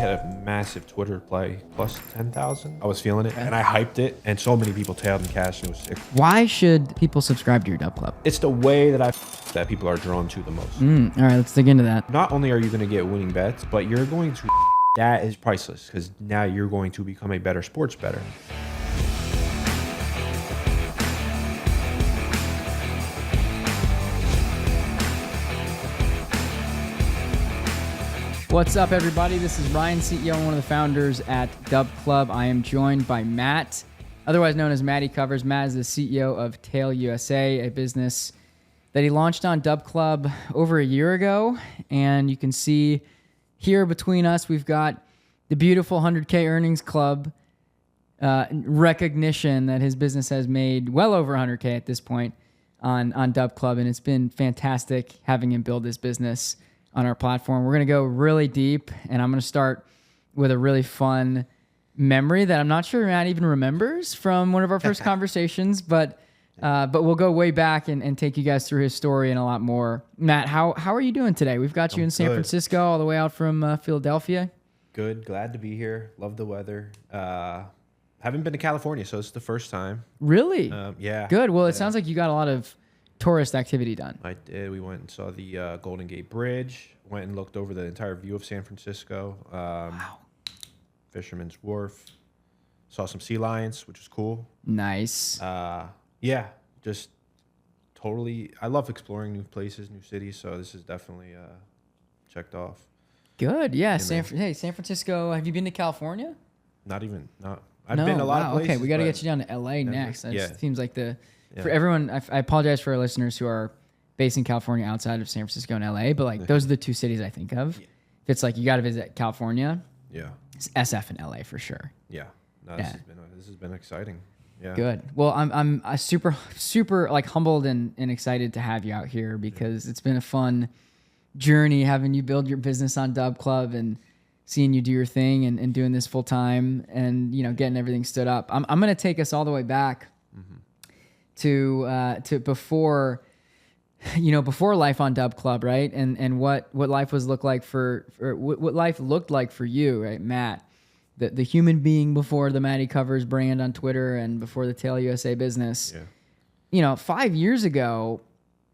had a massive Twitter play plus 10,000. I was feeling it, and I hyped it, and so many people tailed and cashed, and it was sick. Why should people subscribe to your DubClub? It's the way that people are drawn to the most. All right, let's dig into that. Not only are you going to get winning bets, but you're going to... That is priceless, because now you're going to become a better sports bettor. What's up, everybody? This is Ryan, CEO and one of the founders at DubClub. I am joined by Matt, otherwise known as MattyCovers. Matt is the CEO of Tail USA, a business that he launched on DubClub over a year ago. And you can see here between us, we've got the beautiful 100K Earnings Club recognition that his business has made well over 100K at this point on DubClub. And it's been fantastic having him build this business on our platform. We're going to go really deep, and I'm going to start with a really fun memory that I'm not sure Matt even remembers from one of our first conversations, but we'll go way back and take you guys through his story and a lot more. Matt, how are you doing today? We've got you in San Francisco, all the way out from Philadelphia. Good. Glad to be here. Love the weather. Haven't been to California, so it's the first time. Really? Yeah. Good. Well, it sounds like you got a lot of tourist activity done. I did. We went and saw the Golden Gate Bridge. Went and looked over the entire view of San Francisco. Wow. Fisherman's Wharf. Saw some sea lions, which was cool. Nice. Yeah, just totally. I love exploring new places, new cities. So this is definitely checked off. Good. Yeah. San Francisco. Have you been to California? I've been a lot of places. Okay, we got to get you down to LA next. That yeah. seems like for everyone. I apologize for our listeners who are based in California outside of San Francisco and LA, but like those are the two cities I think of. Yeah. If it's like you got to visit California, yeah, it's SF and LA for sure. Yeah, no, this has been exciting. Yeah, good. Well, I'm super like humbled and excited to have you out here because it's been a fun journey having you build your business on DubClub and seeing you do your thing and doing this full time and getting everything stood up. I'm gonna take us all the way back to before life on DubClub, right? And what life looked like for you, right, Matt? The human being before the MattyCovers brand on Twitter and before the Tail USA business. Yeah. 5 years ago,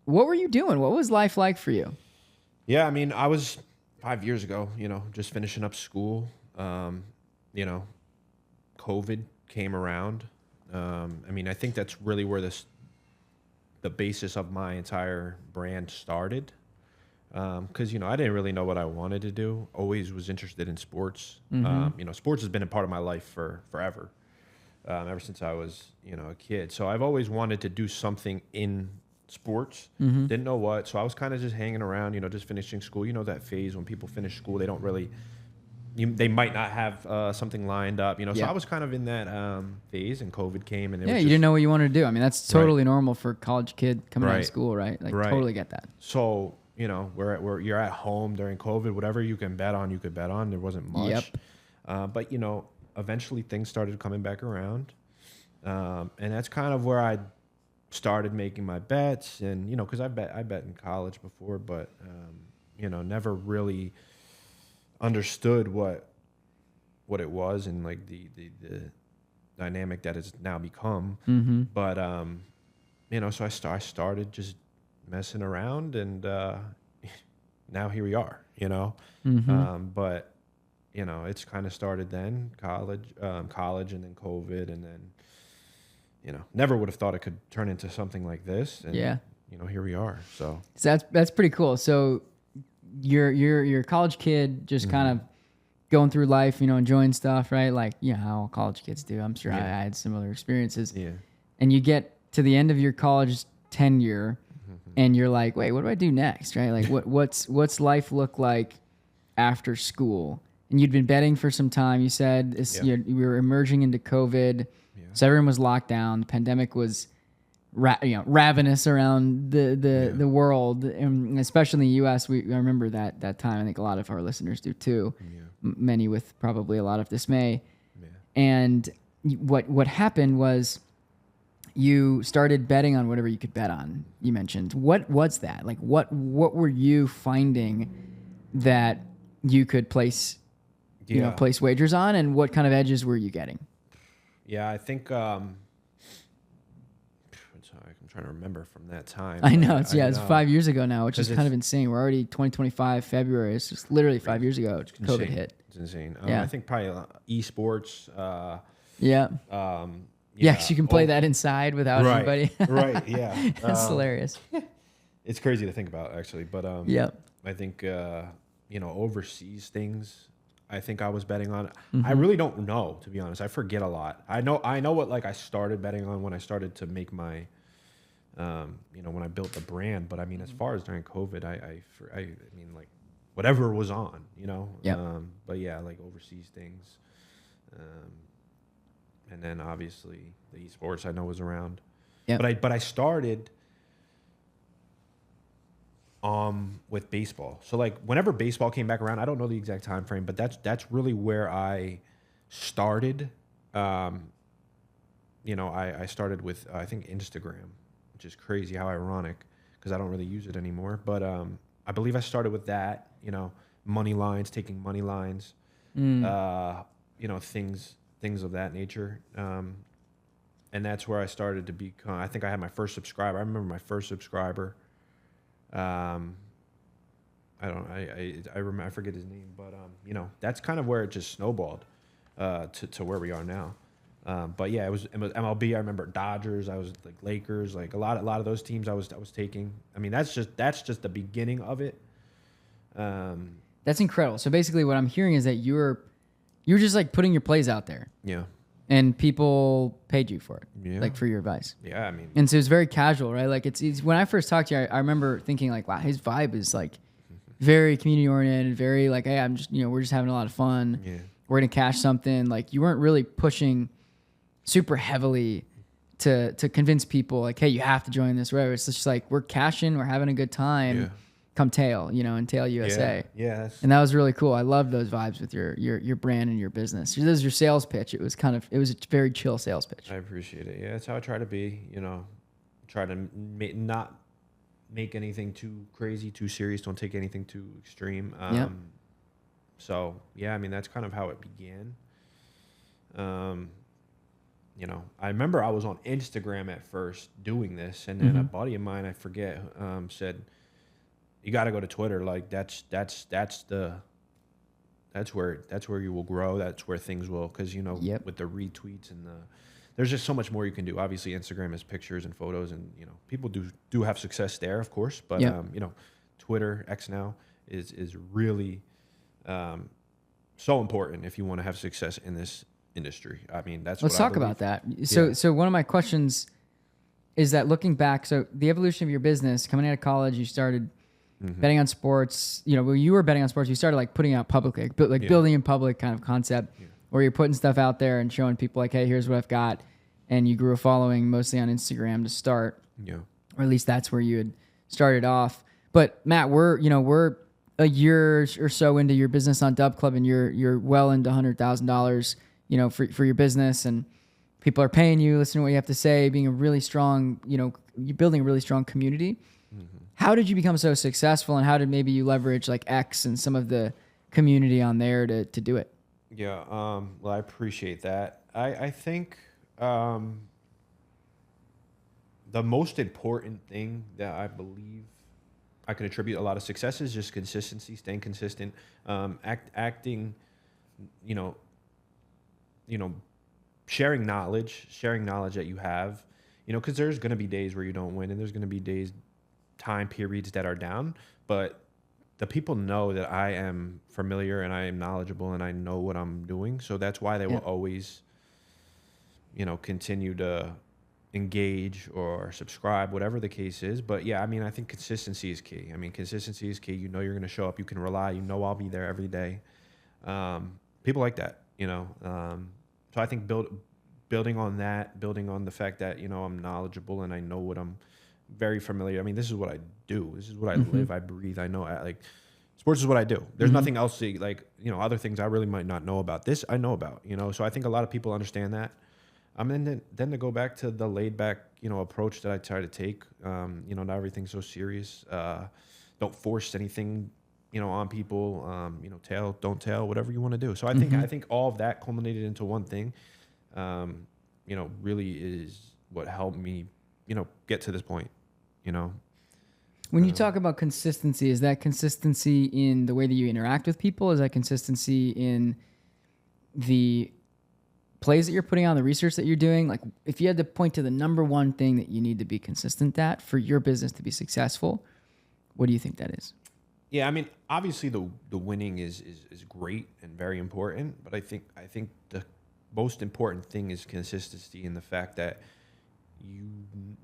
what were you doing? What was life like for you? Yeah, I mean, I was 5 years ago, just finishing up school. COVID came around. I think that's really where the basis of my entire brand started. Because, I didn't really know what I wanted to do. Always was interested in sports. Sports has been a part of my life forever, ever since I was, a kid. So I've always wanted to do something in sports. Didn't know what. So I was kind of just hanging around, just finishing school. that phase when people finish school, they don't really... they might not have something lined up, So I was kind of in that phase, and COVID came, and you didn't know what you wanted to do. I mean, that's totally normal for a college kid coming out of school, right? Like, totally get that. So you're at home during COVID, whatever you could bet on. There wasn't much, but eventually things started coming back around, and that's kind of where I started making my bets, and because I bet in college before, but never really understood what it was and like the dynamic that it's now become. But so I started just messing around, and now here we are. But it's kind of started then college, and then COVID, and then never would have thought it could turn into something like this. And, here we are. So that's pretty cool. So you're a college kid, just kind of going through life, enjoying stuff, right? Like, how all college kids do. I'm sure I had similar experiences. Yeah. And you get to the end of your college tenure, and you're like, wait, what do I do next, right? Like, what's life look like after school? And you'd been betting for some time. You said you were emerging into COVID, so everyone was locked down. The pandemic was ravenous around the world, and especially in the U.S. I remember that time. I think a lot of our listeners do too. Many with probably a lot of dismay. And what happened was you started betting on whatever you could bet on. You mentioned, what was that? Like, what were you finding that you could place place wagers on, and what kind of edges were you getting? Yeah, I think I'm trying to remember from that time. I know it's 5 years ago now, which is kind of insane. We're already 2025 February. It's just literally 5 years ago. COVID hit. It's insane. Yeah. I think probably esports. Yeah. Because you can play that inside without anybody. Right. Yeah. That's hilarious. It's crazy to think about, actually. But I think overseas things, I think I was betting on. I really don't know, to be honest. I forget a lot. I know what I started betting on when I started to make my when I built the brand. But I mean, as far as during COVID, I mean, like, whatever was on, but yeah, like overseas things. And then obviously the esports I know was around. Yeah. But I started with baseball. So like whenever baseball came back around, I don't know the exact time frame, but that's really where I started. I started with I think Instagram, which is crazy, how ironic, because I don't really use it anymore. But I believe I started with that, money lines, taking money lines, things of that nature. And that's where I started to become, I think I had my first subscriber. I remember my first subscriber. I forget his name, but that's kind of where it just snowballed to where we are now. But yeah, it was MLB. I remember Dodgers. I was like Lakers, like a lot of those teams I was taking. I mean, that's just the beginning of it. That's incredible. So basically what I'm hearing is that you're just like putting your plays out there. Yeah. And people paid you for it, like for your advice. Yeah, I mean, and so it's very casual, right? Like it's when I first talked to you, I remember thinking like, wow, his vibe is like very community oriented, very like, hey, I'm just we're just having a lot of fun. Yeah, we're gonna cash something. Like you weren't really pushing super heavily to convince people like, hey, you have to join this. Whatever. It's just like we're cashing, we're having a good time. Yeah. Come Tail, and Tail USA. Yeah. And that was really cool. I love those vibes with your brand and your business. This is your sales pitch. It was a very chill sales pitch. I appreciate it. Yeah, that's how I try to be. Try to not make anything too crazy, too serious. Don't take anything too extreme. So yeah, I mean that's kind of how it began. I remember I was on Instagram at first doing this, and then a buddy of mine, I forget, said, you got to go to Twitter. Like that's where you will grow. That's where things will, because with the retweets and there's just so much more you can do. Obviously, Instagram is pictures and photos, and people do have success there, of course. But Twitter, X now, is really so important if you want to have success in this industry. I mean, let's talk about that. So one of my questions is that looking back, so the evolution of your business, coming out of college, you started betting on sports. When you were betting on sports, you started like putting out publicly, building in public kind of concept, where you're putting stuff out there and showing people like, hey, here's what I've got. And you grew a following mostly on Instagram to start. Yeah. Or at least that's where you had started off. But Matt, we're a year or so into your business on DubClub, and you're well into $100,000, for your business, and people are paying you, listening to what you have to say, being a really strong, you're building a really strong community. How did you become so successful, and how did maybe you leverage like X and some of the community on there to do it? Yeah, well, I appreciate that. I think the most important thing that I believe I can attribute a lot of success is just consistency, staying consistent, acting, sharing knowledge that you have, because there's going to be days where you don't win, and there's going to be time periods that are down, but the people know that I am familiar and I am knowledgeable and I know what I'm doing. So that's why they will always, continue to engage or subscribe, whatever the case is. But yeah, I mean, I think consistency is key. Consistency is key. You're going to show up, you can rely, I'll be there every day. People like that, so I think building on that, building on the fact that, I'm knowledgeable and I know what I'm very familiar. This is what I do. This is what I live. I breathe. I know. Sports is what I do. There's nothing else. Other things I really might not know about. This I know about. So I think a lot of people understand that. And then to go back to the laid back, approach that I try to take. Not everything's so serious. Don't force anything on people, tail, don't tail, whatever you want to do. So I think all of that culminated into one thing, really is what helped me, get to this point, When you talk about consistency, is that consistency in the way that you interact with people? Is that consistency in the plays that you're putting on, the research that you're doing? Like, if you had to point to the number one thing that you need to be consistent at for your business to be successful, what do you think that is? Yeah, I mean, obviously the winning is great and very important, but I think the most important thing is consistency in the fact that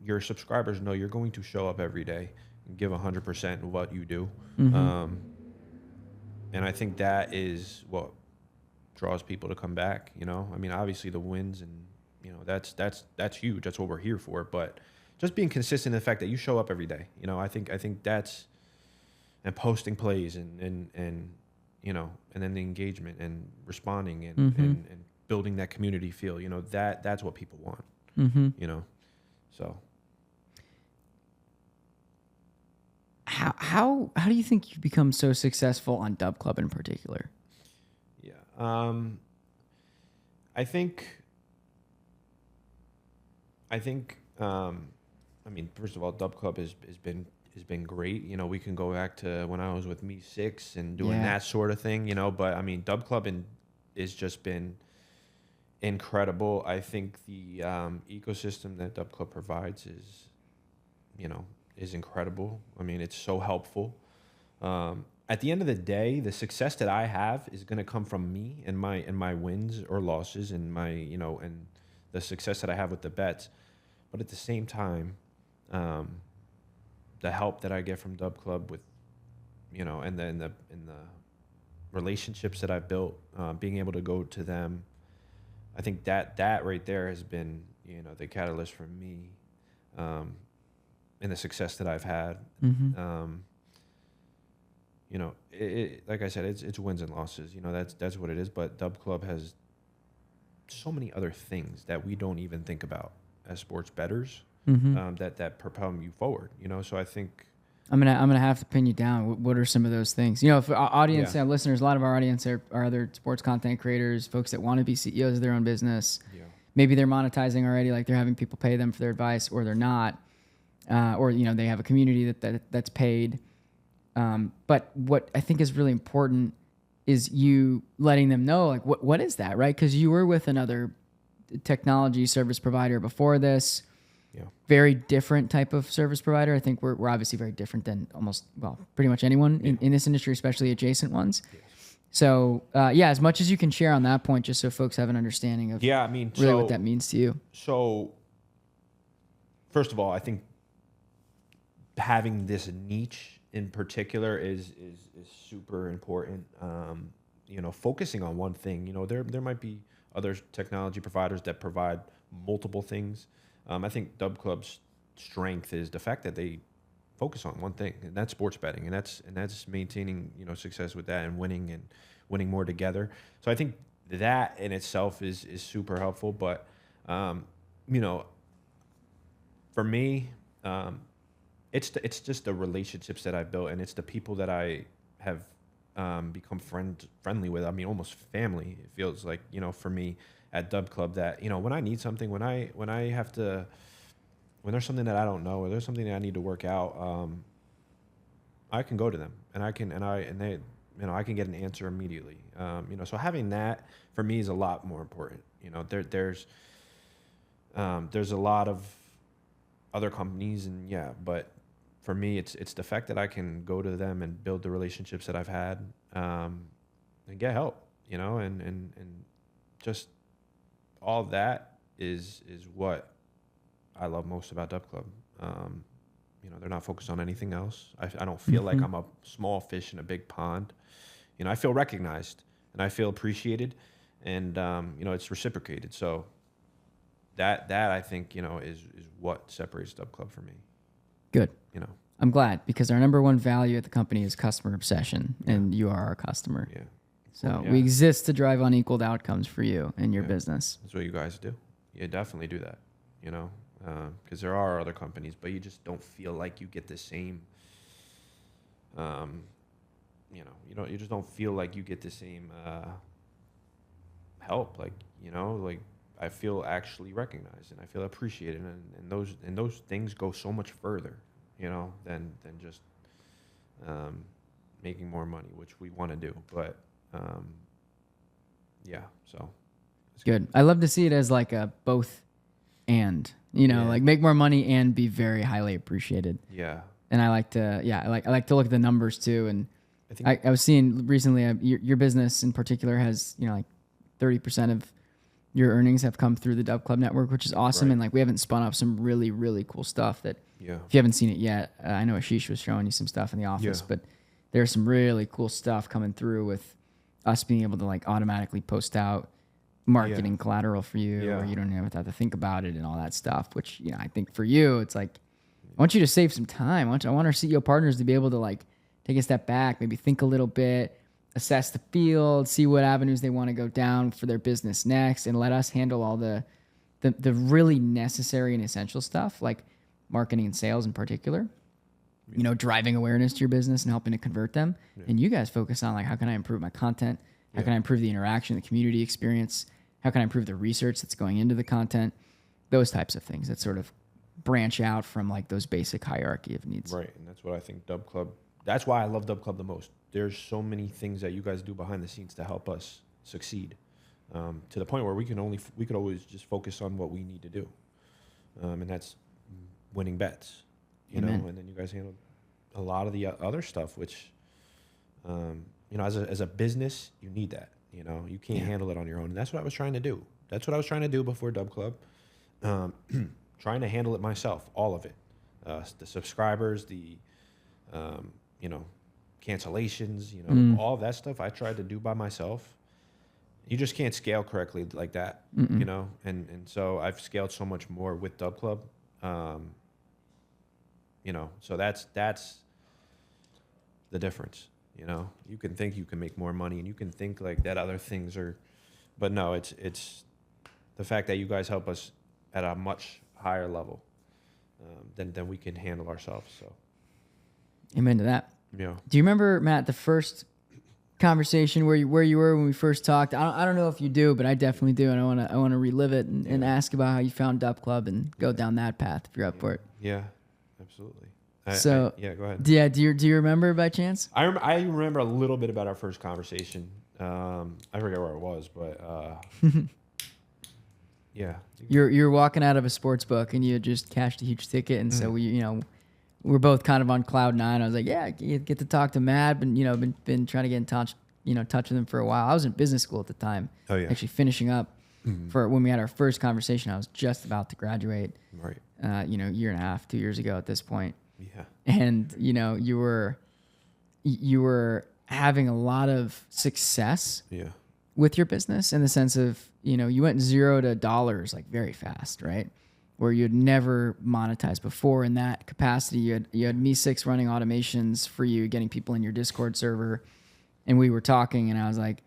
your subscribers know you're going to show up every day and give 100% of what you do. And I think that is what draws people to come back. I mean, obviously the wins and that's huge. That's what we're here for. But just being consistent in the fact that you show up every day. I think that's, and posting plays and then the engagement and responding and building that community feel. That's what people want. So. How do you think you become so successful on DubClub in particular? Yeah. I think, first of all, DubClub has been great. We can go back to when I was with Me Six and doing that sort of thing, but I mean, DubClub has just been incredible. I think the ecosystem that DubClub provides is incredible. I mean, it's so helpful. At the end of the day, the success that I have is going to come from me and my wins or losses and my, and the success that I have with the bets. But at the same time, the help that I get from DubClub with, and the relationships that I've built, being able to go to them, I think that right there has been, the catalyst for me, and the success that I've had. Like I said, it's wins and losses. That's what it is. But DubClub has so many other things that we don't even think about as sports bettors, that propel you forward. So I think I'm gonna have to pin you down. What are some of those things? For our audience and listeners, a lot of our audience are other sports content creators, folks that want to be CEOs of their own business. Yeah. Maybe they're monetizing already, like they're having people pay them for their advice, or they're not, or they have a community that's paid. But what I think is really important is you letting them know, like, what is that, right? Because you were with another technology service provider before this. Yeah. Very different type of service provider. I think we're obviously very different than pretty much anyone in this industry, especially adjacent ones. Yes. So, as much as you can share on that point, just so folks have an understanding of what that means to you. So, first of all, I think having this niche in particular is super important. Focusing on one thing. There might be other technology providers that provide multiple things. I think DubClub's strength is the fact that they focus on one thing, and that's sports betting, and that's maintaining success with that and winning more together. So I think that in itself is super helpful. But for me, it's just the relationships that I've built, and it's the people that I have become friendly with. I mean, almost family. It feels like for me at DubClub that when I need something, when I have to, when there's something that I don't know, or there's something that I need to work out, I can go to them, and I can get an answer immediately. So having that for me is a lot more important. There's a lot of other companies, but for me, it's the fact that I can go to them and build the relationships that I've had, and get help, and just all of that is what I love most about DubClub. They're not focused on anything else. I don't feel like I'm a small fish in a big pond. I feel recognized and I feel appreciated, and it's reciprocated. So that I think is what separates DubClub for me. Good. I'm glad, because our number one value at the company is customer obsession, and you are our customer. Yeah. So we exist to drive unequaled outcomes for you and your business. That's what you guys do. You definitely do that. Because there are other companies, but you just don't feel like you get the same you just don't feel like you get the same help. Like, like I feel actually recognized and I feel appreciated, and those things go so much further, than just making more money, which we want to do. But yeah, so it's good. I love to see it as like a both and, like make more money and be very highly appreciated. Yeah. And I like to, I like to look at the numbers too. And I was seeing recently, your business in particular has, like 30% of your earnings have come through the DubClub network, which is awesome. Right. And like, we haven't spun up some really, really cool stuff that if you haven't seen it yet, I know Ashish was showing you some stuff in the office, but there's some really cool stuff coming through with us being able to like automatically post out marketing collateral for you, or you don't even have to think about it and all that stuff, which, I think for you, it's like, I want you to save some time. I want our CEO partners to be able to like take a step back, maybe think a little bit, assess the field, see what avenues they want to go down for their business next, and let us handle all the really necessary and essential stuff, like marketing and sales in particular, driving awareness to your business and helping to convert them. And you guys focus on like, how can I improve my content? How can I improve the interaction, the community experience? How can I improve the research that's going into the content? Those types of things that sort of branch out from like those basic hierarchy of needs. Right. And that's what I think DubClub, that's why I love DubClub the most. There's so many things that you guys do behind the scenes to help us succeed, to the point where we could always just focus on what we need to do. And that's winning bets, and then you guys handle a lot of the other stuff, which, as a business, you need that, you can't handle it on your own. And that's what I was trying to do. That's what I was trying to do before DubClub. Trying to handle it myself, all of it, the subscribers, the, cancellations, all of that stuff I tried to do by myself. You just can't scale correctly like that, and so I've scaled so much more with DubClub, so that's the difference. You can think you can make more money, and you can think like that other things are, but no, it's the fact that you guys help us at a much higher level than we can handle ourselves. So, amen to that. Yeah. Do you remember, Matt, the first conversation where you were when we first talked? I don't know if you do, but I definitely do, and I want to relive it and ask about how you found DubClub and go down that path if you're up for it. Yeah, absolutely. So go ahead. Yeah, do you remember by chance? I remember a little bit about our first conversation. I forget where it was, but yeah. You're walking out of a sports book and you had just cashed a huge ticket, and so we're both kind of on cloud nine. I was like, yeah, you get to talk to Matt, but been trying to get in touch with him for a while. I was in business school at the time. Oh yeah. Actually finishing up for when we had our first conversation. I was just about to graduate. Right. Year and a half, 2 years ago at this point. Yeah. And you were having a lot of success. Yeah. With your business, in the sense of, you went $0 to dollars like very fast, right? Where you'd never monetized before in that capacity. You had Me6 running automations for you, getting people in your Discord server. And we were talking, and I was like,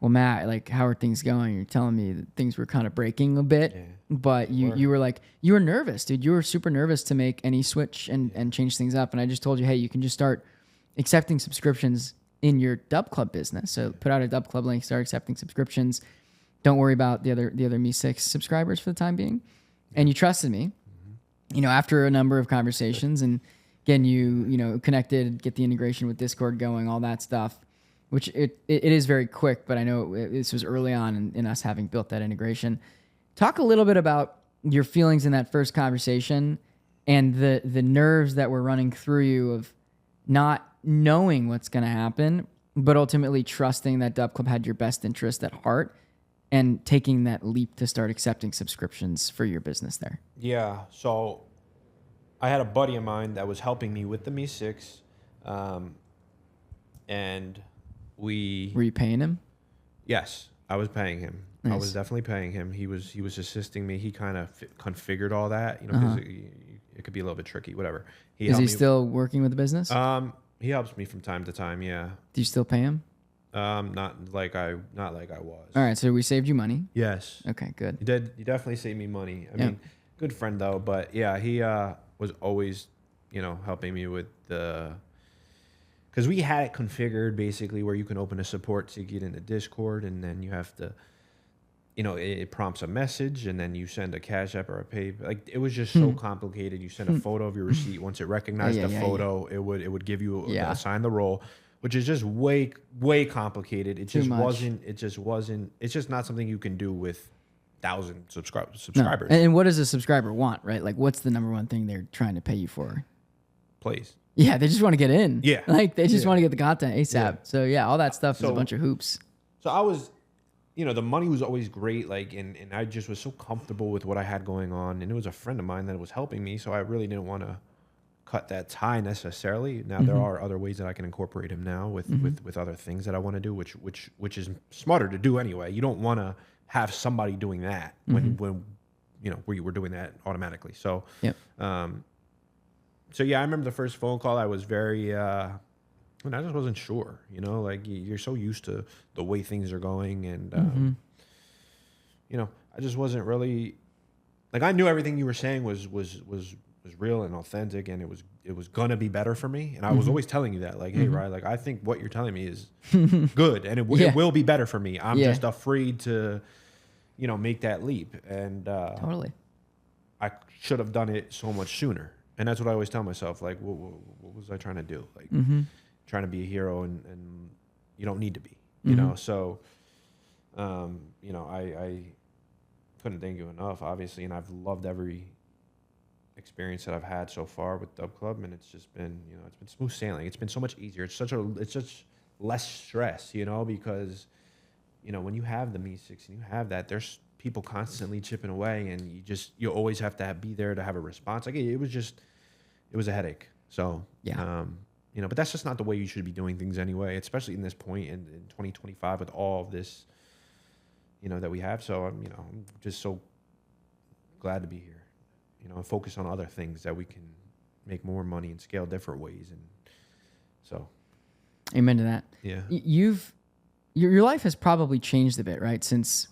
well, Matt, like, how are things going? You're telling me that things were kind of breaking a bit, but you were like, you were nervous, dude. You were super nervous to make any switch and change things up. And I just told you, hey, you can just start accepting subscriptions in your DubClub business. So put out a DubClub link, start accepting subscriptions. Don't worry about the other Me6 subscribers for the time being. And you trusted me, after a number of conversations, and again, you connected, get the integration with Discord going, all that stuff, which it is very quick, but I know this was early on in us having built that integration. Talk a little bit about your feelings in that first conversation and the nerves that were running through you of not knowing what's going to happen, but ultimately trusting that DubClub had your best interest at heart and taking that leap to start accepting subscriptions for your business there. Yeah. So I had a buddy of mine that was helping me with the Me6. And were you paying him? Yes, I was paying him. Nice. I was definitely paying him. He was assisting me. He kind of configured all that, because it could be a little bit tricky, whatever. Is he still working with the business? He helps me from time to time. Yeah. Do you still pay him? Not like I was. All right, so we saved you money. Yes. Okay, good. He did. He definitely saved me money. I mean, good friend though, but yeah, he was always, helping me with the because we had it configured basically where you can open a support ticket in the Discord, and then you have to, it prompts a message, and then you send a Cash App or a Pay. Like, it was just so complicated. You send a photo of your receipt. Once it recognized the photo, it would give you assign the role, which is just way complicated. It just wasn't. It's just not something you can do with 1,000 subscribers. No. And what does a subscriber want, right? Like, what's the number one thing they're trying to pay you for? Plays. Yeah, they just want to get in. Yeah. Like, they just want to get the content ASAP. Yeah. So, yeah, all that stuff is a bunch of hoops. So I was, the money was always great, like, and I just was so comfortable with what I had going on. And it was a friend of mine that was helping me, so I really didn't want to cut that tie necessarily. Now, there are other ways that I can incorporate him now with other things that I want to do, which is smarter to do anyway. You don't want to have somebody doing that when we were doing that automatically. So, So yeah, I remember the first phone call. I was very, I just wasn't sure. Like, you're so used to the way things are going, and I just wasn't really, like, I knew everything you were saying was real and authentic, and it was gonna be better for me. And I was always telling you that, like, hey, Ryan, like, I think what you're telling me is good, and it will be better for me. I'm just afraid to, make that leap, and totally, I should have done it so much sooner. And that's what I always tell myself, like, what was I trying to do? Like, trying to be a hero, and you don't need to be, you know? So, I couldn't thank you enough, obviously, and I've loved every experience that I've had so far with DubClub, and it's just been, it's been smooth sailing. It's been so much easier. It's such less stress, because, when you have the Me6 and you have that, there's people constantly chipping away, and you always have to be there to have a response. Like, it was a headache. So, but that's just not the way you should be doing things anyway, especially in this point in 2025 with all of this, that we have. So I'm just so glad to be here, and focus on other things that we can make more money and scale different ways. And so. Amen to that. Yeah. Your life has probably changed a bit, right? Since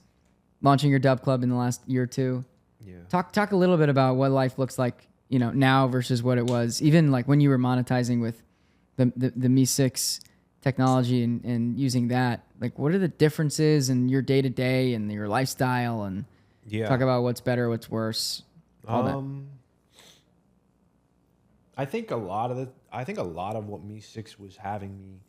launching your DubClub in the last year or two. Yeah. Talk a little bit about what life looks like, now versus what it was, even like when you were monetizing with the Me6 technology and using that. Like, what are the differences in your day to day and your lifestyle, and talk about what's better, what's worse. All that. I think a lot of what Me6 was having me,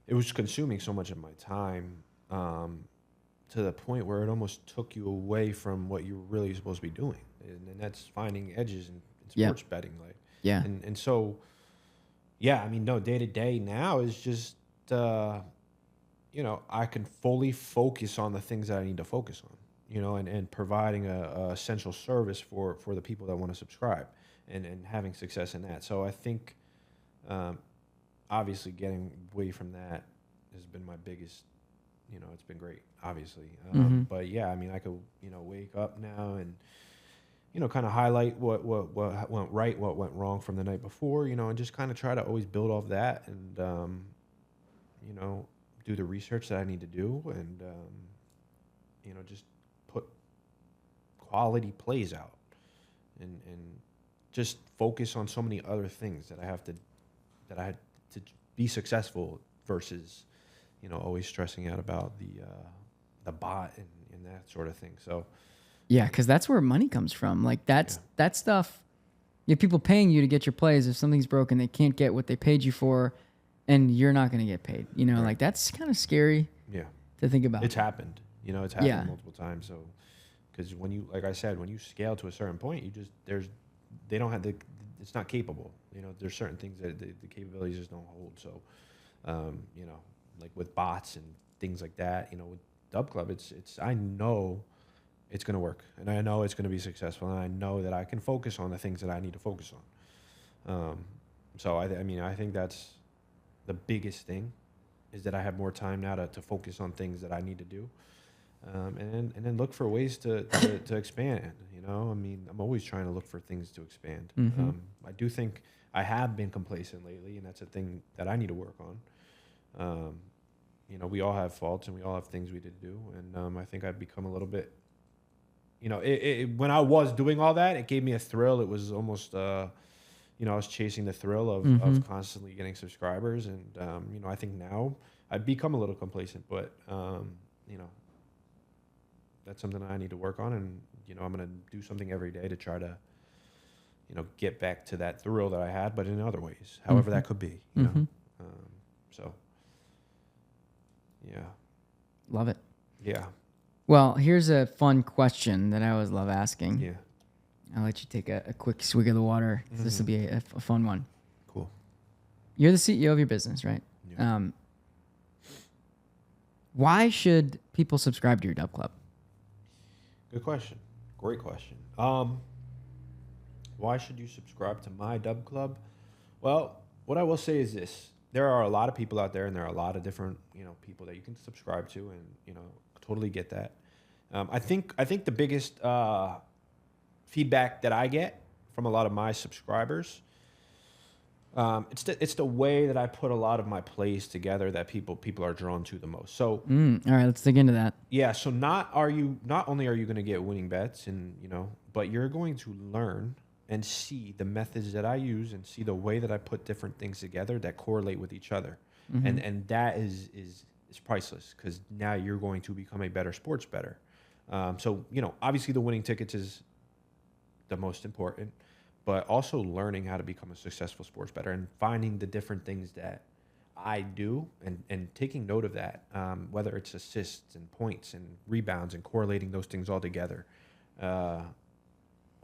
it was consuming so much of my time, to the point where it almost took you away from what you're really supposed to be doing, and that's finding edges in sports betting, like and so day to day now is just I can fully focus on the things that I need to focus on, and providing a essential service for the people that want to subscribe, and having success in that. So I think obviously getting away from that has been my biggest. It's been great, obviously. But yeah, I could, wake up now and, kind of highlight what went right, what went wrong from the night before, and just kind of try to always build off that, and, do the research that I need to do, and, just put quality plays out, and just focus on so many other things that I had to be successful versus, always stressing out about the bot and that sort of thing. So, yeah, because that's where money comes from. Like, that stuff. You have people paying you to get your plays. If something's broken, they can't get what they paid you for, and you're not going to get paid. Right. Like, that's kind of scary. Yeah. To think about. It's happened. It's happened multiple times. So, because when you, like I said, when you scale to a certain point, they don't have it's not capable. There's certain things that the capabilities just don't hold. So, like with bots and things like that, with DubClub, I know it's going to work, and I know it's going to be successful, and I know that I can focus on the things that I need to focus on. So I think that's the biggest thing, is that I have more time now to focus on things that I need to do, and then look for ways to expand. I'm always trying to look for things to expand. I do think I have been complacent lately, and that's a thing that I need to work on. We all have faults, and we all have things we did do. And I think I've become a little bit, when I was doing all that, it gave me a thrill. It was almost, I was chasing the thrill of constantly getting subscribers. And, I think now I've become a little complacent, but, that's something I need to work on. And, I'm going to do something every day to try to, get back to that thrill that I had, but in other ways, however that could be, you know? So, yeah. Love it. Yeah. Well, here's a fun question that I always love asking. Yeah. I'll let you take a quick swig of the water. This will be a fun one. Cool. You're the CEO of your business, right? Yeah. Why should people subscribe to your DubClub? Good question. Great question. Why should you subscribe to my DubClub? Well, what I will say is this. There are a lot of people out there, and there are a lot of different, people that you can subscribe to, and, totally get that. I think the biggest feedback that I get from a lot of my subscribers, it's the way that I put a lot of my plays together that people are drawn to the most. So, all right, let's dig into that. Yeah. So not only are you going to get winning bets, and but you're going to learn and see the methods that I use and see the way that I put different things together that correlate with each other, and that is priceless, because now you're going to become a better sports bettor. So obviously the winning tickets is the most important, but also learning how to become a successful sports bettor and finding the different things that I do and taking note of that, whether it's assists and points and rebounds and correlating those things all together.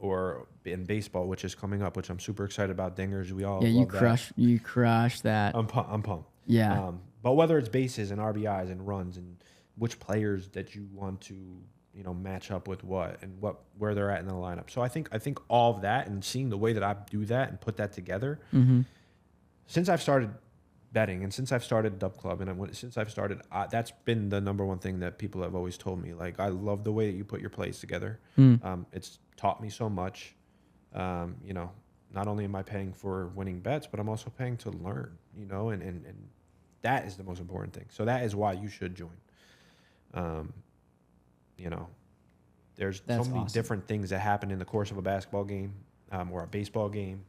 Or in baseball, which is coming up, which I'm super excited about. Dingers, we all love you crush that. I'm pumped. Yeah. But whether it's bases and RBIs and runs and which players that you want to match up with what and where they're at in the lineup. So I think all of that, and seeing the way that I do that and put that together, since I've started betting and since I've started DubClub and since I've started, that's been the number one thing that people have always told me. Like, I love the way that you put your plays together. It's taught me so much. Not only am I paying for winning bets, but I'm also paying to learn, and that is the most important thing. So that is why you should join. There's so many different things that happen in the course of a basketball game, or a baseball game.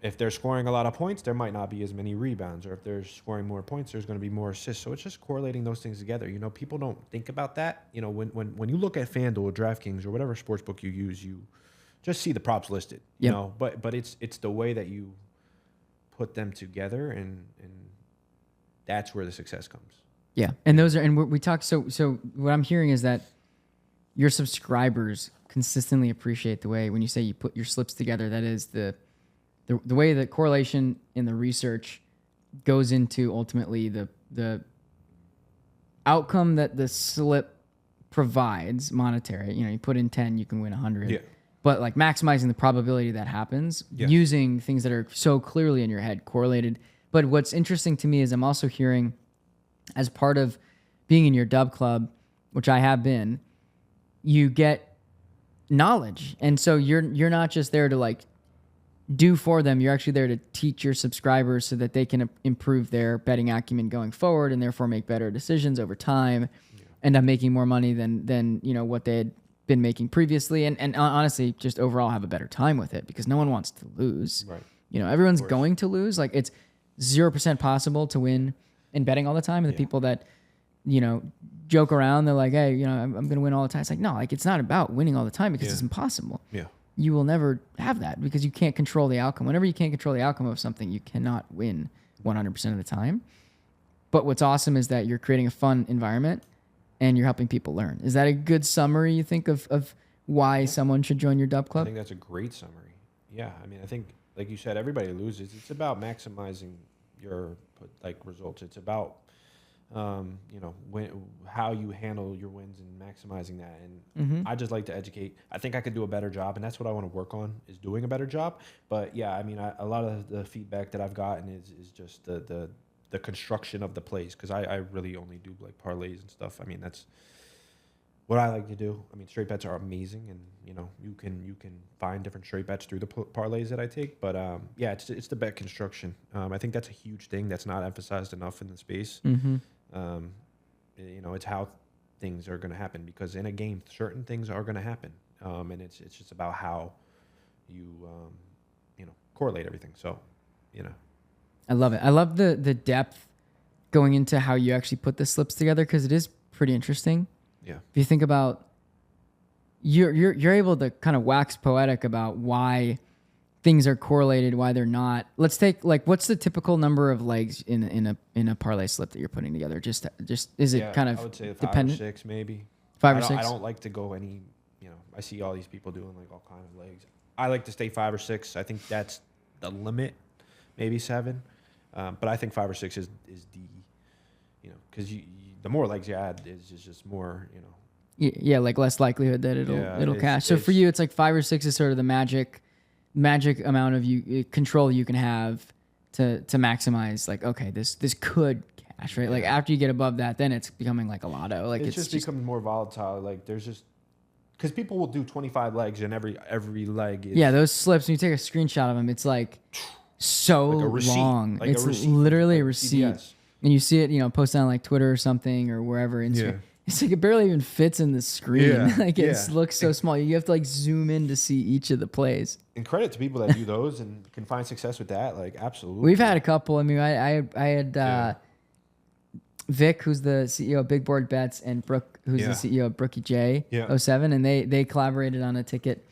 If they're scoring a lot of points, there might not be as many rebounds, or if they're scoring more points, there's going to be more assists. So it's just correlating those things together. People don't think about that. When you look at FanDuel or DraftKings or whatever sportsbook you use, you just see the props listed. But it's the way that you put them together, and that's where the success comes. Yeah, and we talk. So what I'm hearing is that your subscribers consistently appreciate the way when you say you put your slips together. That is the way that correlation in the research goes into ultimately the outcome that the slip provides monetary. You put in 10, you can win 100. Yeah. But like maximizing the probability that happens using things that are so clearly in your head correlated. But what's interesting to me is I'm also hearing, as part of being in your DubClub, which I have been, you get knowledge. And so you're not just there to like do for them. You're actually there to teach your subscribers so that they can improve their betting acumen going forward, and therefore make better decisions over time, end up making more money than what they had been making previously, and honestly just overall have a better time with it, because no one wants to lose. Right. Everyone's going to lose. Like, it's 0% possible to win in betting all the time. And the people that joke around, they're like, hey, I'm going to win all the time. It's like, no, like, it's not about winning all the time, because it's impossible. Yeah. You will never have that, because you can't control the outcome. Whenever you can't control the outcome of something, you cannot win 100% of the time. But what's awesome is that you're creating a fun environment and you're helping people learn. Is that a good summary, you think, of why someone should join your DubClub? I think that's a great summary. Yeah. I mean, I think, like you said, everybody loses. It's about maximizing your results. It's about how you handle your wins and maximizing that. And I just like to educate. I think I could do a better job, and that's what I want to work on, is doing a better job. But yeah, I mean, a lot of the feedback that I've gotten is just the construction of the plays, because I really only do like parlays and stuff. I mean, that's what I like to do. I mean, straight bets are amazing, and you can find different straight bets through the parlays that I take. But yeah, it's the bet construction. I think that's a huge thing that's not emphasized enough in the space. It's how things are going to happen, because in a game, certain things are going to happen, and it's just about how you correlate everything. So, I love it. I love the depth going into how you actually put the slips together, because it is pretty interesting. Yeah. If you think about, you're able to kind of wax poetic about why things are correlated, why they're not. Let's take, like, what's the typical number of legs in a parlay slip that you're putting together? Just is it kind of I would say 5 dependent? or 6 maybe. 5 or 6. I don't like to go any. I see all these people doing like all kind of legs. I like to stay 5 or 6. I think that's the limit. Maybe 7, but I think 5 or 6 is the, because the more legs you add is just more, Yeah, like less likelihood that it'll cash. So for you, it's like 5 or 6 is sort of the magic amount of control you can have to maximize. Like, okay, this could cash, right? Like after you get above that, then it's becoming like a lotto. Like it's just becomes more volatile. Like there's just, because people will do 25 legs and every leg is those slips. When you take a screenshot of them, it's like so like a receipt, long. like it's a receipt, literally like a receipt. CBS. And you see it, posted on like Twitter or something or wherever. It's like it barely even fits in the screen. Yeah, like it looks so small. You have to like zoom in to see each of the plays. And credit to people that do those and can find success with that. Like absolutely. We've had a couple. I mean, I had Vic, who's the CEO of Big Board Bets, and Brooke, who's the CEO of Brookie J 07, and they collaborated on a ticket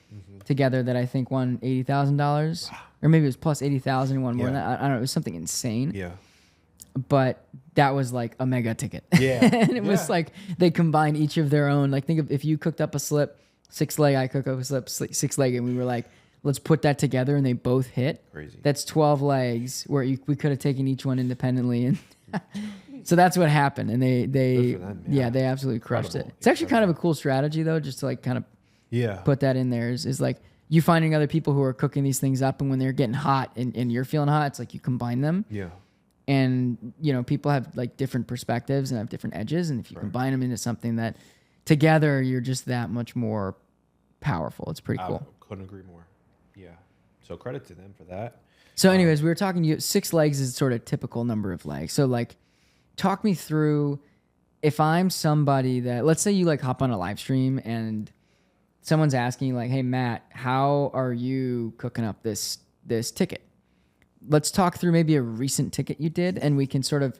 together that I think won $80,000, or maybe it was plus 80,000, won more than that. I don't know. It was something insane. Yeah. But that was like a mega ticket. Yeah. And it was like they combined each of their own. Like think of if you cooked up a slip, 6 leg, I cook up a slip, 6 leg, and we were like, let's put that together, and they both hit. Crazy. That's 12 legs where we could have taken each one independently, and so that's what happened. And they they absolutely crushed it. It's actually kind of a cool strategy though, just to like kind of put that in there is like you finding other people who are cooking these things up, and when they're getting hot and you're feeling hot, it's like you combine them. Yeah. And, people have like different perspectives and have different edges. And if you combine them into something that together, you're just that much more powerful. It's pretty cool. I couldn't agree more. Yeah. So credit to them for that. So anyways, we were talking, 6 legs is sort of typical number of legs. So like, talk me through, if I'm somebody that, let's say you like hop on a live stream and someone's asking you like, hey, Matt, how are you cooking up this ticket? Let's talk through maybe a recent ticket you did, and we can sort of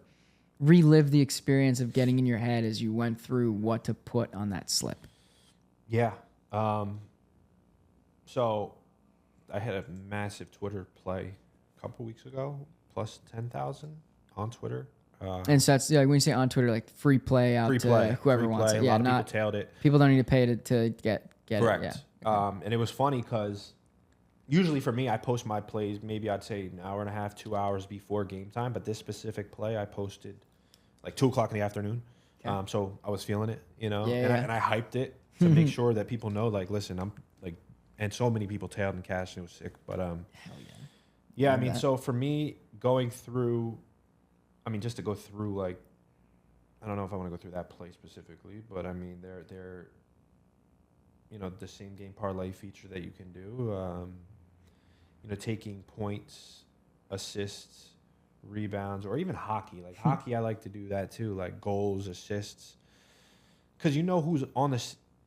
relive the experience of getting in your head as you went through what to put on that slip. Yeah. So I had a massive Twitter play a couple weeks ago, plus 10,000 on Twitter. And so that's when you say on Twitter, like free play out to whoever wants it. Yeah, a lot of people tailed it. People don't need to pay to get Correct. it. Yeah. And it was funny because usually for me, I post my plays maybe I'd say an hour and a half, 2 hours before game time. But this specific play I posted like 2 o'clock in the afternoon. Okay. So I was feeling it, and I hyped it to make sure that people know, like, listen, I'm like, and so many people tailed and cashed, and it was sick. But hell yeah. I mean, so for me, going through, I mean, just to go through, like, I don't know if I want to go through that play specifically, but I mean, they're the same game parlay feature that you can do. Taking points, assists, rebounds, or even hockey. Like hockey, I like to do that too, like goals, assists, because who's on the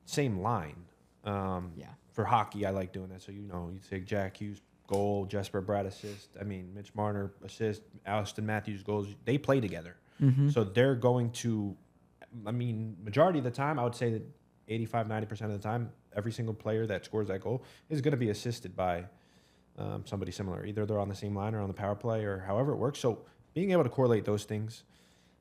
same line. For hockey, I like doing that. So you take Jack Hughes goal, Jesper Bratt assist. I mean, Mitch Marner assist, Austin Matthews goals. They play together, so they're going to. I mean, majority of the time, I would say that 85-90% of the time, every single player that scores that goal is going to be assisted by somebody similar. Either they're on the same line or on the power play or however it works. So being able to correlate those things,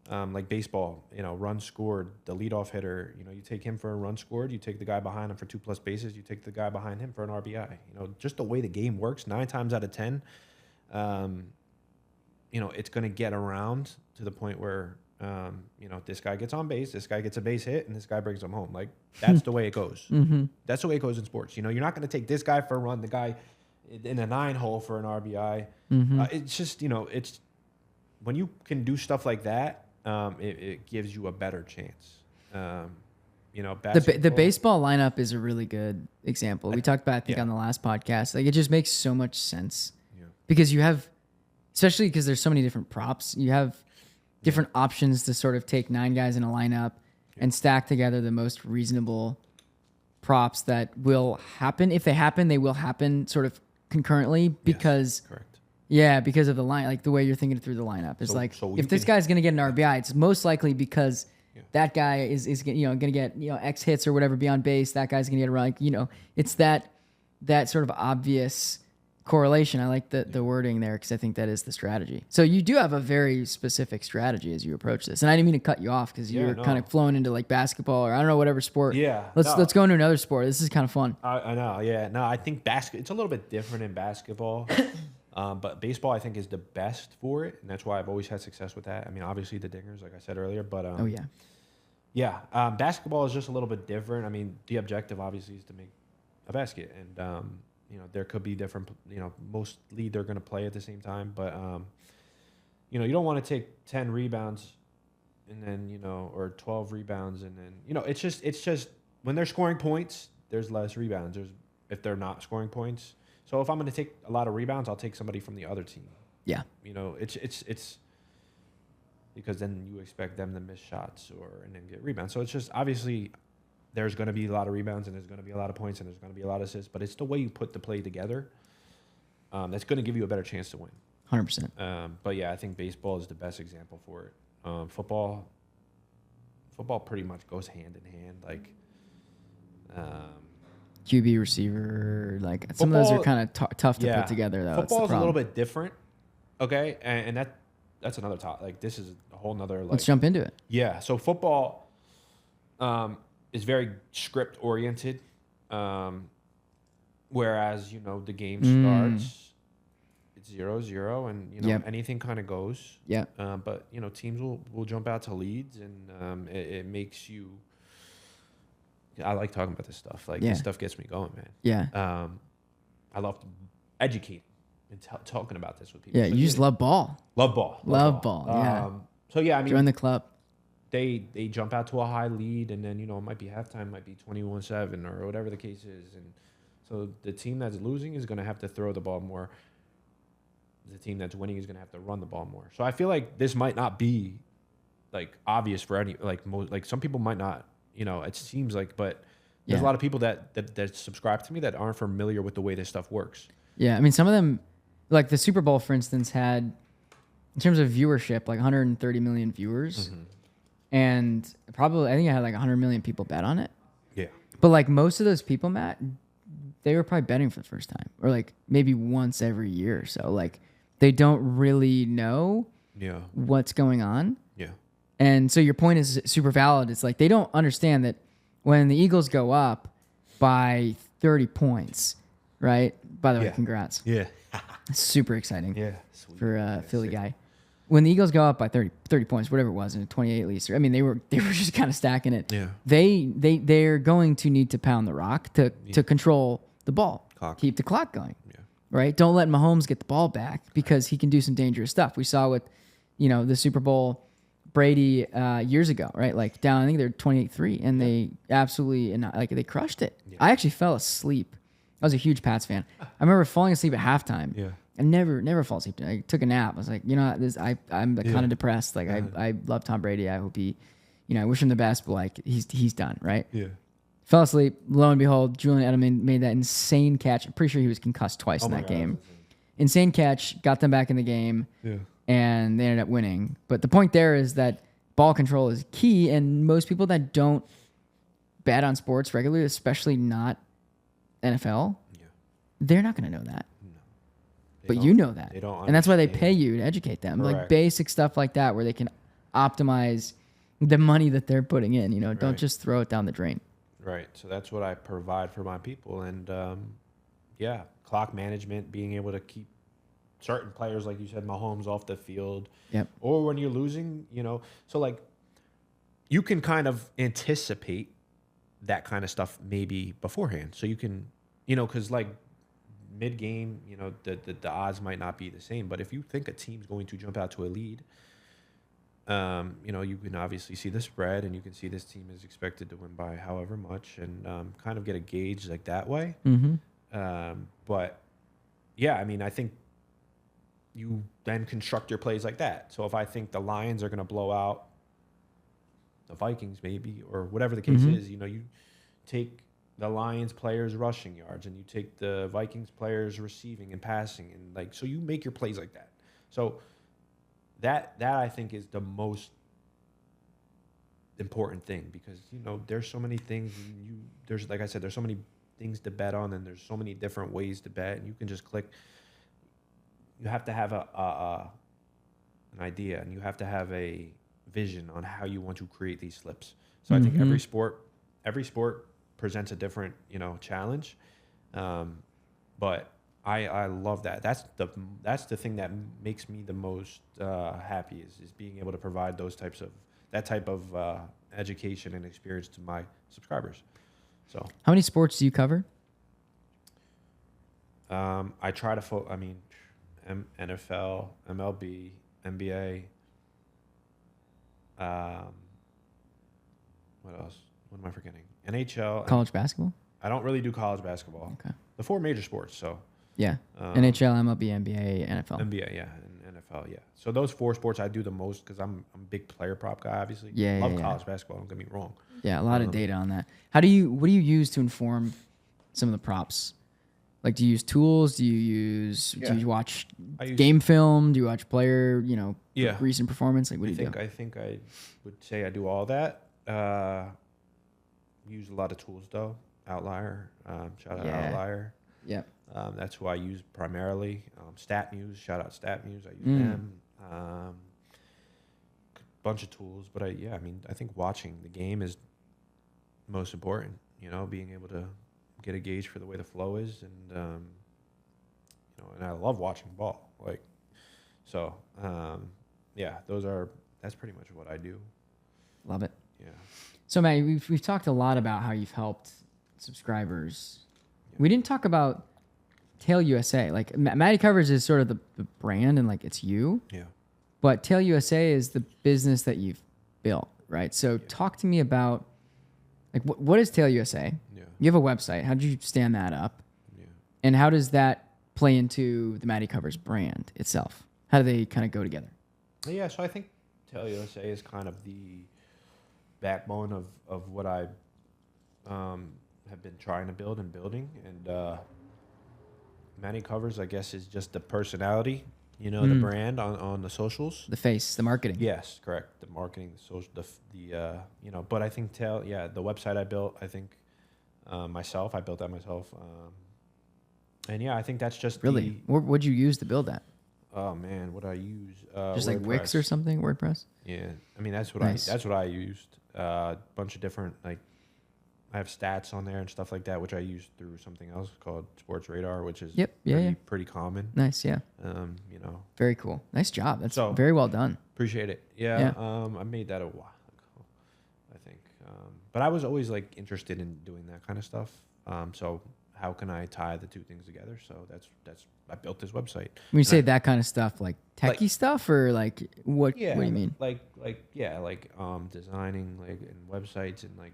like baseball, run scored, the leadoff hitter, you take him for a run scored, you take the guy behind him for 2+ bases, you take the guy behind him for an RBI. Just the way the game works, 9 times out of 10, it's going to get around to the point where, this guy gets on base, this guy gets a base hit, and this guy brings him home. Like, that's the way it goes. That's the way it goes in sports. You're not going to take this guy for a run, the guy in a 9-hole for an RBI. It's just, it's when you can do stuff like that, it gives you a better chance. The baseball lineup is a really good example. We talked about, I think, on the last podcast. Like, it just makes so much sense because you have, especially because there's so many different props, you have different options to sort of take 9 guys in a lineup and stack together the most reasonable props that will happen. If they happen, they will happen sort of concurrently because correct. Yeah, because of the line, like the way you're thinking through the lineup. It's if this guy's going to get an RBI, it's most likely because that guy is going to get X hits or whatever, be on base. That guy's going to get a run. It's that sort of obvious correlation. I like the wording there because I think that is the strategy. So you do have a very specific strategy as you approach this. And I didn't mean to cut you off because you're kind of flowing into like basketball or I don't know, whatever sport. Yeah. Let's go into another sport. This is kind of fun. I know. Yeah. No, I think it's a little bit different in basketball. But baseball, I think, is the best for it, and that's why I've always had success with that. I mean, obviously the dingers, like I said earlier, but basketball is just a little bit different. I mean, the objective obviously is to make a basket, and there could be different. Mostly they're going to play at the same time, but you don't want to take 10 rebounds, and then or 12 rebounds, and then it's just when they're scoring points, there's less rebounds. If they're not scoring points. So if I'm going to take a lot of rebounds, I'll take somebody from the other team. Yeah. It's because then you expect them to miss shots and then get rebounds. So it's just obviously there's going to be a lot of rebounds and there's going to be a lot of points and there's going to be a lot of assists, but it's the way you put the play together that's going to give you a better chance to win. 100%. But yeah, I think baseball is the best example for it. Football pretty much goes hand in hand. Like, QB receiver, like football, some of those are kind of tough to put together though. Football is a little bit different, okay, and that's another topic. Like this is a whole nother. Let's jump into it. Yeah, so football is very script oriented, whereas the game starts, it's 0-0, and anything kind of goes. Yeah. But teams will jump out to leads, and it makes you. I like talking about this stuff. Like this stuff gets me going, man. Yeah. I love educating and talking about this with people. Yeah, so you just love ball. Love ball. Love ball. Yeah. So yeah, I mean, join the club. They jump out to a high lead, and then it might be halftime, might be 21-7 or whatever the case is, and so the team that's losing is going to have to throw the ball more. The team that's winning is going to have to run the ball more. So I feel like this might not be like obvious for any like some people might not. It seems like, but there's a lot of people that subscribe to me that aren't familiar with the way this stuff works. Yeah, I mean, some of them, like the Super Bowl, for instance, had, in terms of viewership, like 130 million viewers, and probably I think I had like 100 million people bet on it. Yeah, but like most of those people, Matt, they were probably betting for the first time, or like maybe once every year or so. Like they don't really know what's going on. Yeah. And so your point is super valid. It's like they don't understand that when the Eagles go up by 30 points, right? By the way, congrats. Yeah. Super exciting for a Philly guy. When the Eagles go up by 30 points, whatever it was, in 28 at least. I mean, they were just kind of stacking it. Yeah. They're going to need to pound the rock to control the ball, keep the clock going. Yeah. Right? Don't let Mahomes get the ball back because he can do some dangerous stuff. We saw with, the Super Bowl Brady years ago, right? Like down, I think they're 28-3, and they absolutely they crushed it. Yeah. I actually fell asleep. I was a huge Pats fan. I remember falling asleep at halftime. Yeah, I never fall asleep. I took a nap. I was like, I'm kind of depressed. Like I love Tom Brady. I hope he, I wish him the best, but like he's done, right? Yeah. Fell asleep. Lo and behold, Julian Edelman made that insane catch. I'm pretty sure he was concussed twice in that game. Insane catch, got them back in the game. Yeah. And they ended up winning. But the point there is that ball control is key, and most people that don't bet on sports regularly, especially not NFL, they're not going to know that. No. But you know that. They don't understand. And that's why they pay you to educate them. Correct. Like basic stuff like that where they can optimize the money that they're putting in. Don't just throw it down the drain. Right. So that's what I provide for my people. And, clock management, being able to keep certain players, like you said, Mahomes off the field. Yep. Or when you're losing, so like you can kind of anticipate that kind of stuff maybe beforehand. So you can, because like mid-game, the odds might not be the same. But if you think a team's going to jump out to a lead, you can obviously see the spread, and you can see this team is expected to win by however much, and kind of get a gauge like that way. Mm-hmm. But yeah, I mean, I think you then construct your plays like that. So if I think the Lions are going to blow out the Vikings maybe, or whatever the case is, you take the Lions players rushing yards, and you take the Vikings players receiving and passing, and like so you make your plays like that. So that I think is the most important thing, because there's so many things, and there's like I said, there's so many things to bet on, and there's so many different ways to bet, and you can just click. You have to have an idea, and you have to have a vision on how you want to create these slips. So I think every sport presents a different, challenge. But I love that. That's the thing that makes me the most happy is being able to provide that type of education and experience to my subscribers. So how many sports do you cover? I try to NFL, MLB, NBA. What else? What am I forgetting? NHL. College basketball? I don't really do college basketball. Okay. The 4 major sports, so. Yeah. NHL, MLB, NBA, NFL. NBA, yeah, and NFL, yeah. So those 4 sports I do the most because I'm a big player prop guy, obviously. Yeah, Love college basketball, don't get me wrong. Yeah, a lot of data on that. What do you use to inform some of the props? Like, do you use tools? Do you watch game film? Do you watch player, recent performance? Like, what do you do? I think I would say I do all that. Use a lot of tools though. Outlier, shout out Outlier. Yeah. That's who I use primarily. StatMuse, shout out StatMuse. I use them. Bunch of tools, but I think watching the game is most important. Being able to get a gauge for the way the flow is, and and I love watching ball. Like, so that's pretty much what I do. Love it. Yeah. So, Matt, we've talked a lot about how you've helped subscribers. Yeah. We didn't talk about Tail USA. Like, MattyCovers is sort of the brand, and like it's you. Yeah. But Tail USA is the business that you've built, right? So, talk to me about like what is Tail USA? Yeah. You have a website. How did you stand that up? Yeah. And how does that play into the MattyCovers brand itself? How do they kind of go together? Yeah. So I think Tail USA is kind of the backbone of what I have been trying to build and building, and MattyCovers, I guess, is just the personality, the brand on the socials, the face, the marketing. Yes, correct, the marketing, the social, But I think the website I built, I think myself, I built that myself, and I think that's just really. What'd you use to build that? Oh man, what I use? Just like Wix or something, WordPress. Yeah, I mean that's what I used. A bunch of different, like, I have stats on there and stuff like that, which I use through something else called Sports Radar, which is pretty common. Nice, yeah. Very cool. Nice job. That's very well done. Appreciate it. Yeah. I made that a while ago, I think. But I was always like interested in doing that kind of stuff. So how can I tie the two things together? So that's I built this website. When you say that kind of stuff, like techie stuff, or like what? Yeah, what do you mean? Like designing like and websites and like.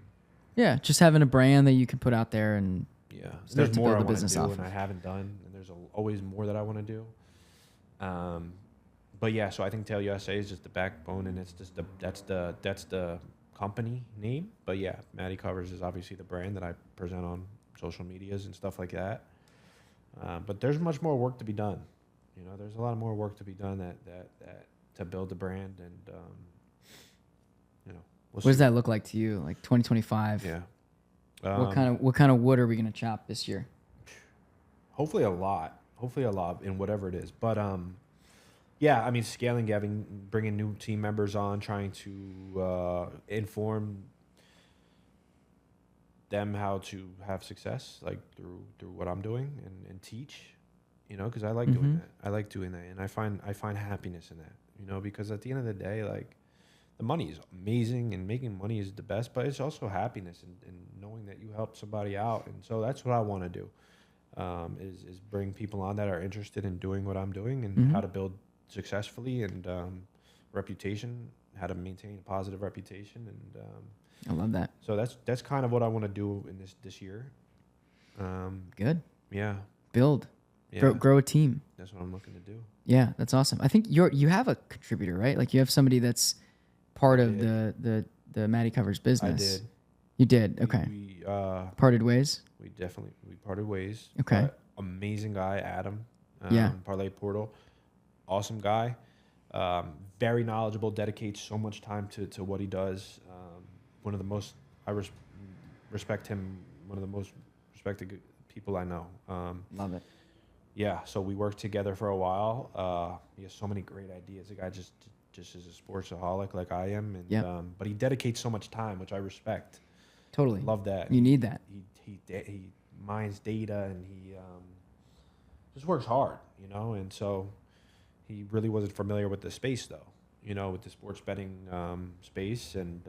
Yeah, just having a brand that you can put out there and start to build a business off of. And I haven't done, and there's always more that I want to do. But yeah, so I think Tail USA is just the backbone, and it's just that's the company name. But yeah, MattyCovers is obviously the brand that I present on social medias and stuff like that. But there's much more work to be done. There's a lot of more work to be done that to build the brand, and what does that look like to you? Like 2025? Yeah. What kind of wood are we gonna chop this year? Hopefully a lot in whatever it is. But yeah, I mean, scaling, bringing new team members on, trying to inform them how to have success, like through what I'm doing, and teach, because I like doing that. I like doing that, and I find happiness in that, because at the end of the day, like, the money is amazing, and making money is the best, but it's also happiness and knowing that you help somebody out, and so that's what I want to do, is bring people on that are interested in doing what I'm doing, and how to build successfully, and reputation, how to maintain a positive reputation, and I love that. So that's kind of what I want to do in this year. Good. Yeah. Build. Yeah. Grow a team. That's what I'm looking to do. Yeah, that's awesome. I think you have a contributor, right? Like, you have somebody that's part of the MattyCovers business. I did. You did? Okay. We parted ways. We parted ways. Okay. But amazing guy, Adam. Yeah. Parlay Portal. Awesome guy. Very knowledgeable, dedicates so much time to what he does. One of the most, respect him, one of the most respected people I know. Love it. Yeah, so we worked together for a while. He has so many great ideas. The guy just is a sportsaholic like I am, and but he dedicates so much time, which I respect. Totally. Love that. You need that. He mines data, and he just works hard, and so he really wasn't familiar with the space, though, with the sports betting space, and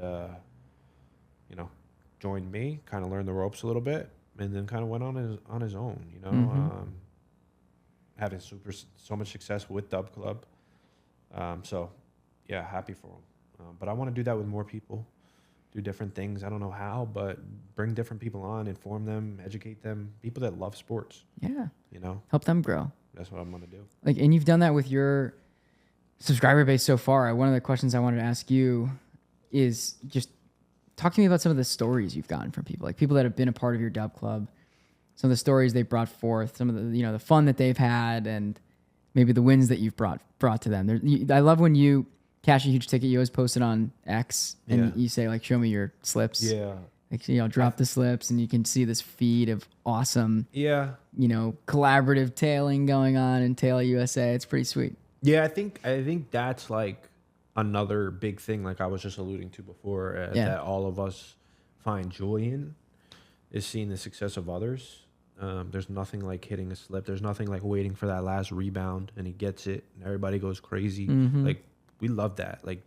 joined me, kind of learned the ropes a little bit, and then kind of went on his own, having so much success with DubClub. So yeah, happy for him. But I want to do that with more people, do different things. I don't know how, but bring different people on, inform them, educate them, people that love sports. Yeah. Help them grow. That's what I'm going to do. And you've done that with your subscriber base so far. One of the questions I wanted to ask you is just talk to me about some of the stories you've gotten from people, like people that have been a part of your DubClub, some of the stories they've brought forth, some of the, the fun that they've had, and maybe the wins that you've brought to them. I love when you cash a huge ticket, you always post it on X, and you say, like, show me your slips. Yeah. Like, drop the slips, and you can see this feed of awesome, collaborative tailing going on in Tail USA. It's pretty sweet. Yeah, I think that's like another big thing, like I was just alluding to before, that all of us find joy in, is seeing the success of others. There's nothing like hitting a slip. There's nothing like waiting for that last rebound and he gets it and everybody goes crazy. Mm-hmm. Like, we love that. Like,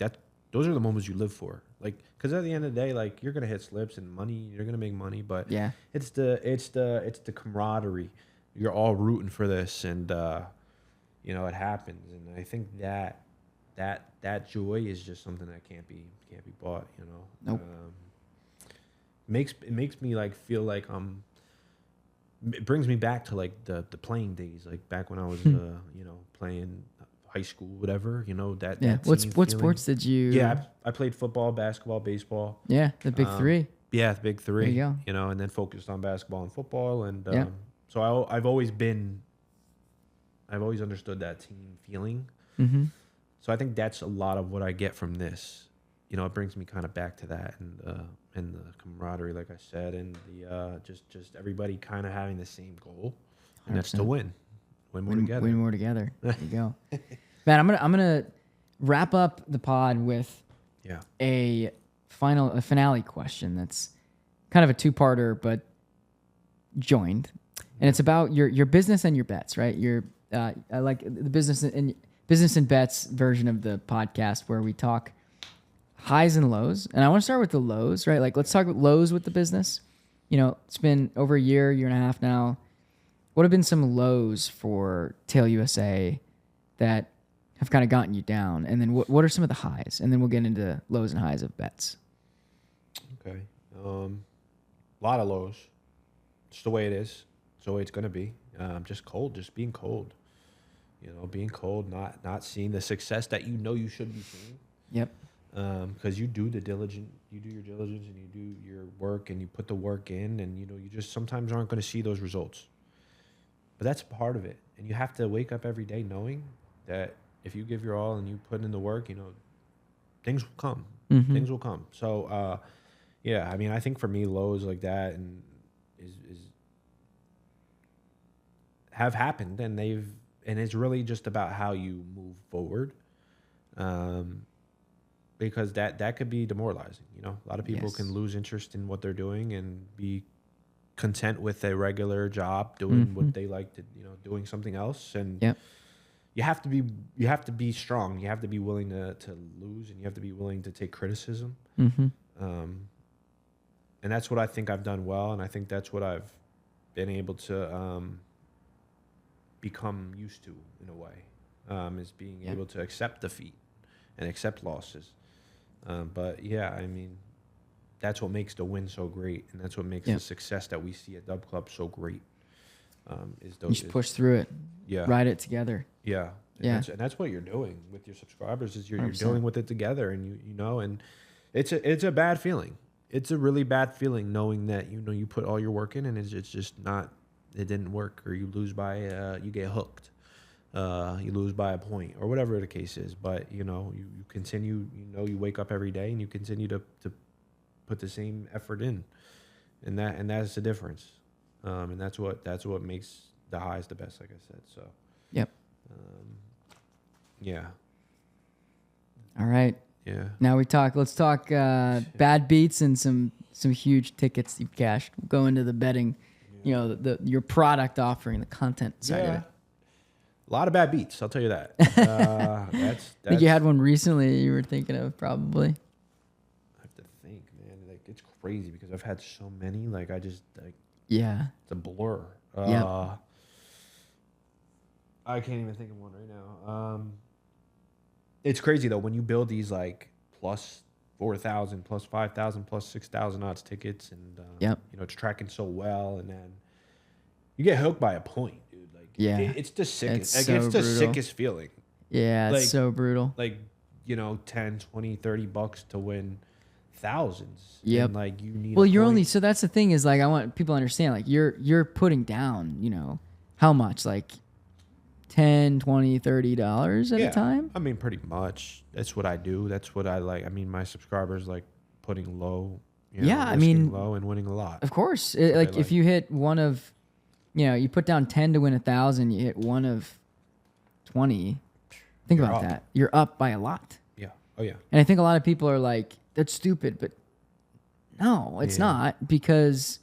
those are the moments you live for. Like, because at the end of the day, like, you're gonna hit slips and money. You're gonna make money, but it's the camaraderie. You're all rooting for this, and it happens. And I think that joy is just something that can't be bought. Nope. It makes me like feel like it brings me back to like the playing days, like back when I was playing high school, whatever, What sports did you? I played football, basketball, baseball. Yeah, the big three. Yeah, the big three. There you go. And then focused on basketball and football, and so I've always understood that team feeling. Mm-hmm. So I think that's a lot of what I get from this. It brings me kind of back to that, and the camaraderie, like I said, and the just everybody kind of having the same goal, and 100%. That's to win more together. Win more together. There you go, man. I'm gonna wrap up the pod with a finale question that's kind of a two-parter, but joined, and it's about your business and your bets, right? I like the business and bets version of the podcast where we talk highs and lows. And I want to start with the lows, right? Like, let's talk about lows with the business. It's been over a year and a half now. What have been some lows for Tail USA that have kind of gotten you down? And then what are some of the highs? And then we'll get into lows and highs of bets. Okay. A lot of lows. It's the way it is. It's the way it's going to be. Just being cold. Being cold, not seeing the success that you should be seeing. Yep. Because you do your diligence and you do your work and you put the work in, and you just sometimes aren't going to see those results. But that's part of it, and you have to wake up every day knowing that if you give your all and you put in the work, things will come. Mm-hmm. Things will come. So, I think for me, lows like that and is have happened, and it's really just about how you move forward. Because that could be demoralizing. A lot of people can lose interest in what they're doing and be content with a regular job doing what they like to, doing something else. And you have to be strong. You have to be willing to lose, and you have to be willing to take criticism. Mm-hmm. And that's what I think I've done well, and I think that's what I've been able to become used to in a way, is being able to accept defeat and accept losses. But that's what makes the win so great, and that's what makes the success that we see at DubClub so great. You just push through it, ride it together. And that's what you're doing with your subscribers. Is you're dealing with it together, and you know, and it's a bad feeling. it's a really bad feeling knowing that, you know, you put all your work in and it's just not, it didn't work, or you lose by, you get hooked. You lose by a point or whatever the case is. But, you know, you continue, you know, you wake up every day and you continue to put the same effort in. And that's the difference. And that's what makes the highs the best, like I said. So, yep. Yeah. All right. Yeah. Now let's talk bad beats and some huge tickets you've cashed. We'll go into the betting, you know, your product offering, the content side of it. A lot of bad beats, I'll tell you that. That's I think you had one recently you were thinking of, probably. I have to think, man. Like, it's crazy because I've had so many. Like, yeah, it's a blur. Yeah. I can't even think of one right now. It's crazy though when you build these like plus 4,000, plus 5,000, plus 6,000 odds tickets, and you know, it's tracking so well, and then you get hooked by a point. Yeah, it's the sickest. It's the sickest feeling. Yeah, it's so brutal. Like, you know, 10, 20, 30 bucks to win thousands. Yep. And like, you need. Well, you're only, so that's the thing is, like, I want people to understand, like, you're putting down, you know, how much, like $10, $20, $30 at a time. I mean, pretty much. That's what I do. That's what I like. I mean, my subscribers like putting low. You know, I mean, low and winning a lot. Of course, like if you hit one of. You know, you put down 10 to win 1,000, you hit one of 20. Think about that. You're up by a lot. Yeah. Oh, yeah. And I think a lot of people are like, that's stupid, but no, it's not, because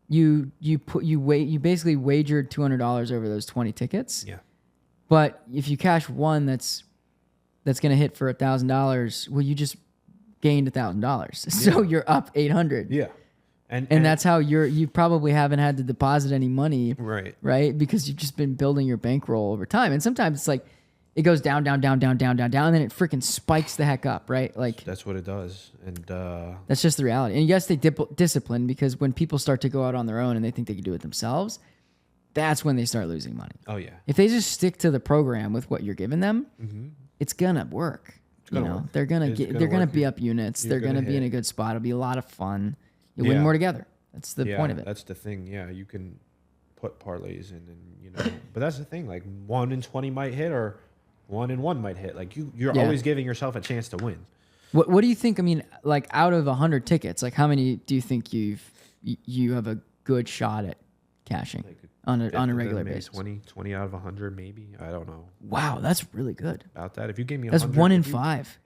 you basically wagered $200 over those 20 tickets. Yeah. But if you cash one that's going to hit for $1,000, well, you just gained $1,000. So you're up 800. Yeah. And that's how you probably haven't had to deposit any money, right? Because you've just been building your bankroll over time. And sometimes it's like it goes down, and then it freaking spikes the heck up, right? Like that's what it does, and that's just the reality. And you gotta stay disciplined, because when people start to go out on their own and they think they can do it themselves, that's when they start losing money. Oh yeah. If they just stick to the program with what you're giving them, it's gonna work. They're gonna be up units. They're gonna be in a good spot. It'll be a lot of fun. You win more together. That's the point of it. That's the thing. Yeah, you can put parlays in, and you know, but that's the thing. Like 1 in 20 might hit, or 1 in 1 might hit. Like you're always giving yourself a chance to win. What do you think? I mean, like out of 100 tickets, like how many do you think you have a good shot at cashing on a regular basis? 20 out of 100, maybe. I don't know. Wow, that's really good. About that, if you gave me 100, that's 1 in 5.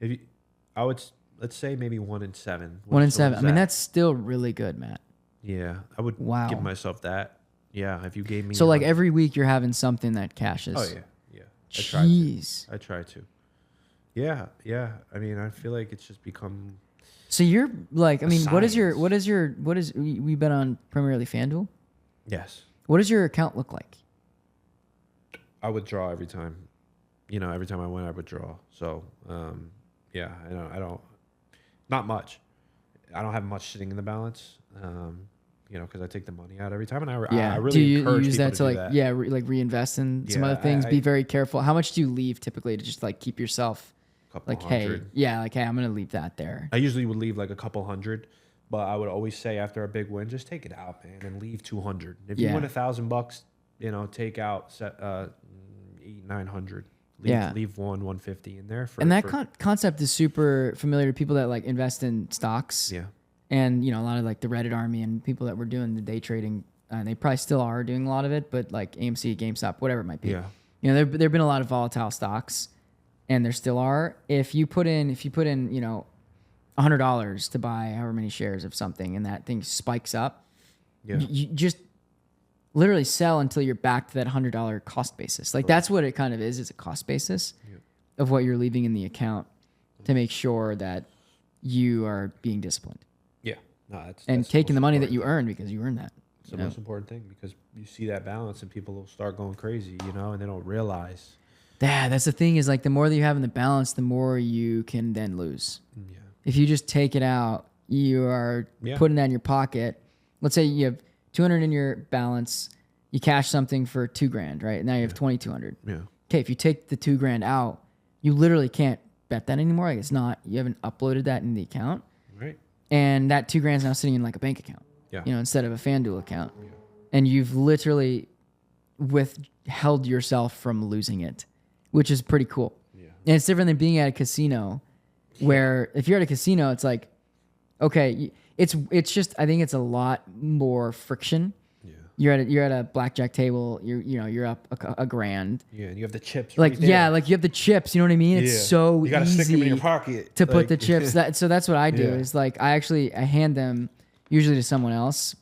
I would. Let's say maybe 1 in 7. 1 in 7. I mean, that's still really good, Matt. Yeah, I would give myself that. Yeah, if you gave me. So like every week you're having something that cashes. Oh yeah. Jeez. I try to. Yeah. I mean, I feel like it's just become. So you're like, I mean, what is we bet on primarily FanDuel? Yes. What does your account look like? I would draw every time. You know, every time I win, I would draw. So, yeah, I don't. Not much. I don't have much sitting in the balance, you know, because I take the money out every time, and I really do you encourage use people that to do like that. like reinvest in some other things? Be very careful. How much do you leave typically to just like keep yourself like hundred. Hey, I'm gonna leave that there. I usually would leave like a couple hundred, but I would always say after a big win, just take it out, man, and leave 200. If you win $1,000, you know, take out 800-900. Leave 150 in there. And that concept is super familiar to people that like invest in stocks. Yeah. And, you know, a lot of like the Reddit army and people that were doing the day trading, they probably still are doing a lot of it, but like AMC, GameStop, whatever it might be. Yeah. You know, there've been a lot of volatile stocks, and there still are. If you put in, you know, $100 to buy however many shares of something, and that thing spikes up, you just literally sell until you're back to that $100 cost basis. Like that's what it kind of is. It's a cost basis of what you're leaving in the account to make sure that you are being disciplined. Yeah. No, that's taking the money that you earn, because you earn that. It's the most important thing, because you see that balance and people will start going crazy, you know, and they don't realize. Yeah, that's the thing, is like the more that you have in the balance, the more you can then lose. Yeah. If you just take it out, you are putting that in your pocket. Let's say you have 200 in your balance, you cash something for $2,000, right? Now you have 2,200. Yeah. Okay, if you take the $2,000 out, you literally can't bet that anymore. Like it's not, you haven't uploaded that in the account. Right. and that $2,000 is now sitting in like a bank account, instead of a FanDuel account, and you've literally withheld yourself from losing it, which is pretty cool. And it's different than being at a casino, where if you're at a casino, it's like, okay, it's just, I think it's a lot more friction. You're at a blackjack table. You're up a grand. Yeah, and you have the chips. Like you have the chips. You know what I mean? It's so you gotta easy stick them in your pocket to put the chips. So that's what I do. Is like I hand them usually to someone else,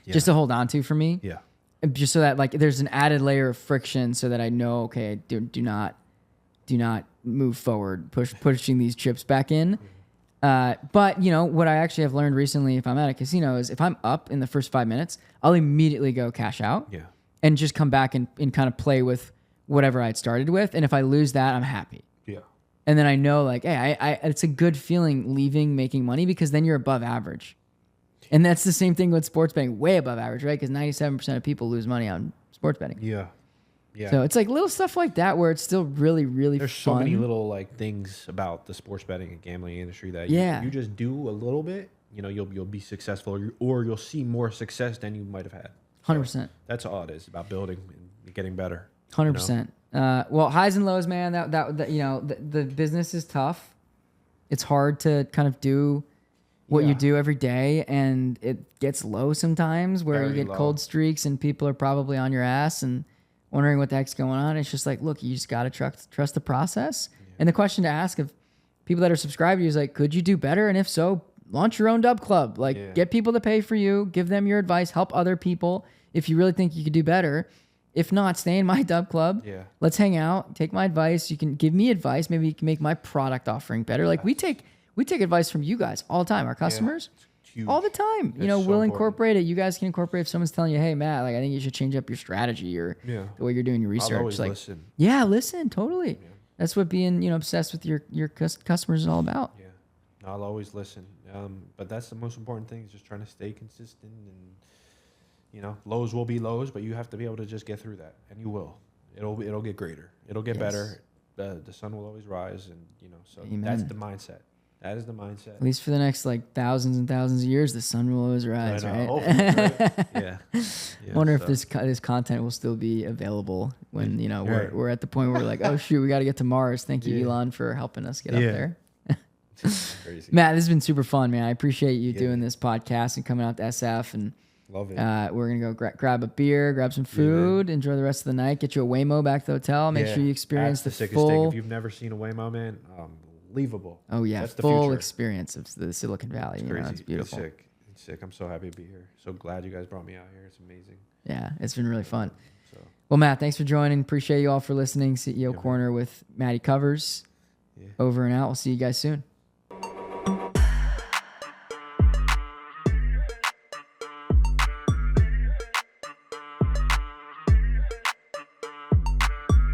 just to hold on to for me. Yeah. Just so that like there's an added layer of friction, so that I know, okay, do not move forward, pushing these chips back in. But what I actually have learned recently, if I'm at a casino, is if I'm up in the first 5 minutes, I'll immediately go cash out and just come back and kind of play with whatever I'd started with. And if I lose that, I'm happy. Yeah. And then I know like, hey, it's a good feeling leaving, making money, because then you're above average. And that's the same thing with sports betting, way above average, right? Because 97% of people lose money on sports betting. Yeah. Yeah. So it's like little stuff like that where it's still really, really There's fun. So many little like things about the sports betting and gambling industry that you just do a little bit, you'll be successful, or you'll see more success than you might have had. 100%. So that's all it is, about building and getting better. 100%. Well, highs and lows, man. That the business is tough. It's hard to kind of do what you do every day, and it gets low sometimes where you get cold streaks and people are probably on your ass and wondering what the heck's going on. It's just like, look, you just got to trust the process. Yeah. And the question to ask of people that are subscribed to you is like, could you do better? And if so, launch your own DubClub. Like, get people to pay for you, give them your advice, help other people if you really think you could do better. If not, stay in my DubClub. Yeah. Let's hang out, take my advice. You can give me advice. Maybe you can make my product offering better. Like we take advice from you guys all the time, our customers. All the time. We'll incorporate it. You guys can incorporate if someone's telling you, hey, Matt, like I think you should change up your strategy or the way you're doing your research. I'll always like, listen. Yeah, listen, totally. Yeah. That's what being, obsessed with your customers is all about. Yeah. I'll always listen. But that's the most important thing, is just trying to stay consistent, and lows will be lows, but you have to be able to just get through that, and you will. It'll get greater. It'll get better. The sun will always rise, and so Amen. That's the mindset. That is the mindset. At least for the next thousands and thousands of years, the sun will always rise, right? Right? Yeah. I wonder if this content will still be available when we're at the point where we're like, oh shoot, we got to get to Mars. Thank you, Elon, for helping us get up there. Crazy. Matt, this has been super fun, man. I appreciate you doing this podcast and coming out to SF, and love it. We're gonna go grab a beer, grab some food, enjoy the rest of the night, get you a Waymo back to the hotel. Make sure you experience the sickest full thing. If you've never seen a Waymo, man. Unbelievable. Oh yeah, that's full experience of the Silicon Valley. It's crazy. It's beautiful. It's sick. I'm so happy to be here. So glad you guys brought me out here. It's amazing. Yeah, it's been really fun. Well, Matt, thanks for joining. Appreciate you all for listening. CEO Corner with MattyCovers. Over and out. We'll see you guys soon.